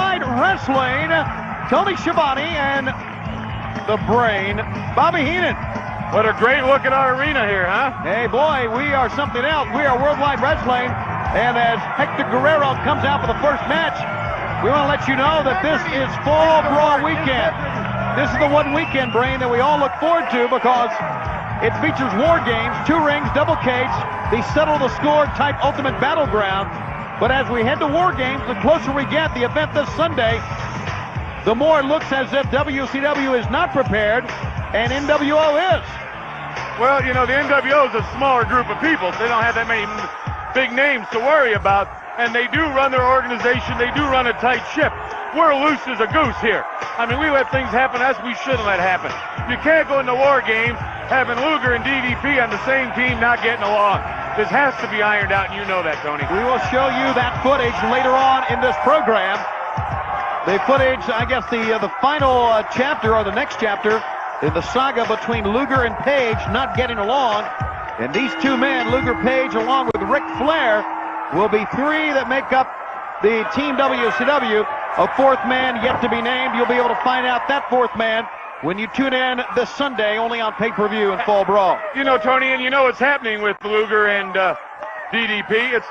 Worldwide Wrestling, Tony Schiavone and the Brain, Bobby Heenan. What a great look at our arena here, huh? Hey, boy, we are something else. We are Worldwide Wrestling, and as Hector Guerrero comes out for the first match, we want to let you know that this is Fall Brawl Weekend. This is the one weekend, Brain, that we all look forward to because it features war games, 2 rings, double cage, the settle the score type ultimate battleground. But as we head to war games, the closer we get the event this Sunday, the more it looks as if WCW is not prepared and NWO is. Well, you know, the NWO is a smaller group of people. They don't have that many big names to worry about, and they do run their organization. They do run a tight ship. We're loose as a goose here. I mean, we let things happen as we shouldn't let happen. You can't go into war games having Luger and DDP on the same team not getting along. This has to be ironed out, and you know that, Tony. We will show you that footage later on in this program. The footage, I guess the final chapter or the next chapter in the saga between Luger and Page not getting along. And these 2 men, Luger, Page, along with Ric Flair, will be 3 that make up the Team WCW. A 4th man yet to be named. You'll be able to find out that 4th man when you tune in this Sunday, only on pay-per-view in Fall Brawl. You know, Tony, and you know what's happening with Luger and DDP.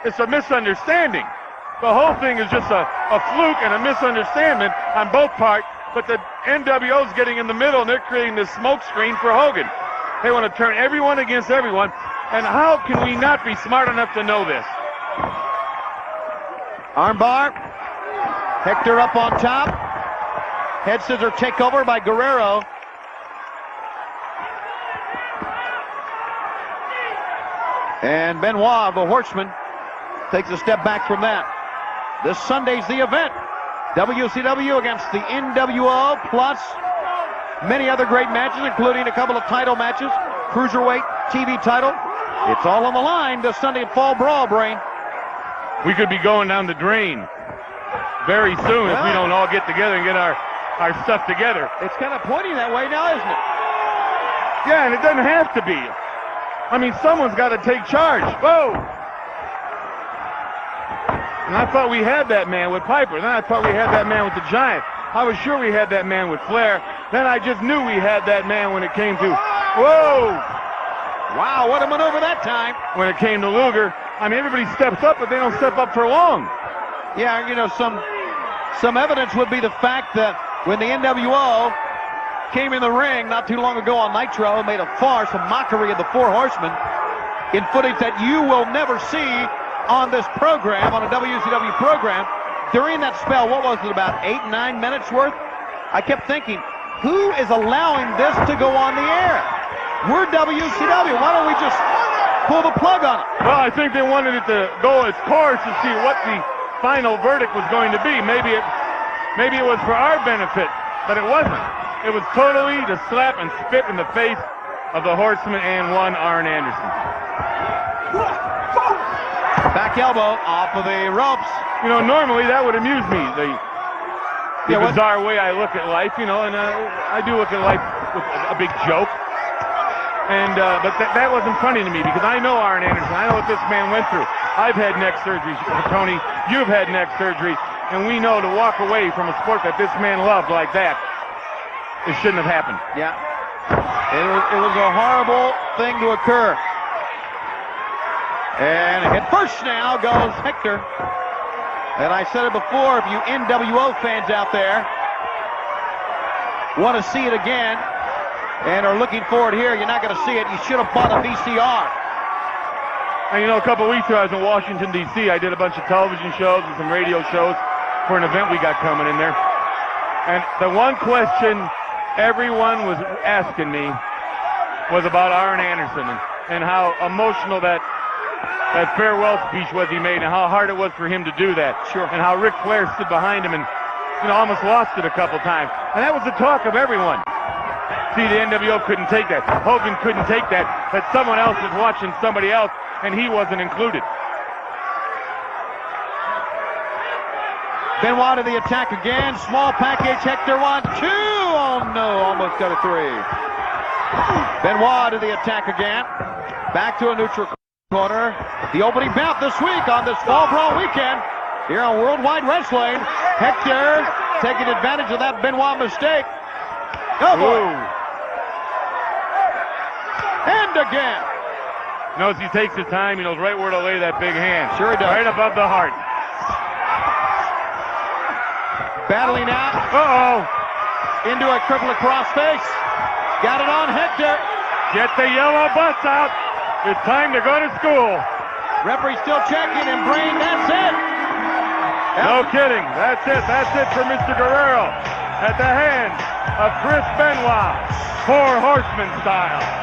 It's a misunderstanding. The whole thing is just a fluke and a misunderstanding on both parts, but the NWO's getting in the middle, and they're creating this smoke screen for Hogan. They want to turn everyone against everyone, and how can we not be smart enough to know this? Armbar. Hector up on top. Head scissor takeover by Guerrero. And Benoit, the Horseman, takes a step back from that. This Sunday's the event. WCW against the NWO, plus many other great matches, including a couple of title matches, Cruiserweight, TV title. It's all on the line this Sunday at Fall Brawl, Brain. We could be going down the drain very soon if we don't all get together and get our stuff together. It's kind of pointing that way now, isn't it? Yeah, and it doesn't have to be. I mean, someone's got to take charge. Whoa! And I thought we had that man with Piper. Then I thought we had that man with the Giant. I was sure we had that man with Flair. Then I just knew we had that man when it came to... Whoa! Wow, what a maneuver that time. When it came to Luger. I mean, everybody steps up, but they don't step up for long. Yeah, you know, some evidence would be the fact that when the NWO came in the ring not too long ago on Nitro, made a farce, a mockery of the 4 Horsemen in footage that you will never see on this program, on a WCW program. During that spell, what was it, about 8-9 minutes worth? I kept thinking, who is allowing this to go on the air? We're WCW. Why don't we just pull the plug on it? Well, I think they wanted it to go its course to see what the final verdict was going to be. Maybe it was for our benefit, but it wasn't. It was totally to slap and spit in the face of the Horseman and one Arn Anderson. Back elbow off of the ropes. You know, normally that would amuse me, the bizarre way I look at life, you know, and I do look at life with a big joke. And but that wasn't funny to me because I know Arn Anderson. I know what this man went through. I've had neck surgery, Tony. You've had neck surgery. And we know to walk away from a sport that this man loved like that, it shouldn't have happened. Yeah. It was a horrible thing to occur. And head first now goes Hector. And I said it before, if you NWO fans out there want to see it again and are looking for it here, you're not going to see it. You should have bought a VCR. And you know, a couple of weeks ago I was in Washington, D.C. I did a bunch of television shows and some radio shows for an event we got coming in there. And the one question everyone was asking me was about Arn Anderson and how emotional that farewell speech was he made and how hard it was for him to do that. Sure. And how Ric Flair stood behind him and, you know, almost lost it a couple times. And that was the talk of everyone. See, the NWO couldn't take that. Hogan couldn't take that. But someone else was watching somebody else, and he wasn't included. Benoit to the attack again. Small package. Hector 1, 2. Oh, no. Almost got a 3. Benoit to the attack again. Back to a neutral corner. The opening bout this week on this Fall Brawl weekend here on Worldwide Wrestling. Hector taking advantage of that Benoit mistake. Oh, boy. Ooh. And again. Knows he takes his time. He knows right where to lay that big hand. Sure he does. Right above the heart. Battling out. Uh-oh. Into a crippling crossface. Got it on Hector. Get the yellow bus out. It's time to go to school. Referee still checking, and Brain, that's it. No kidding. That's it. That's it for Mr. Guerrero. At the hands of Chris Benoit. 4 Horsemen style.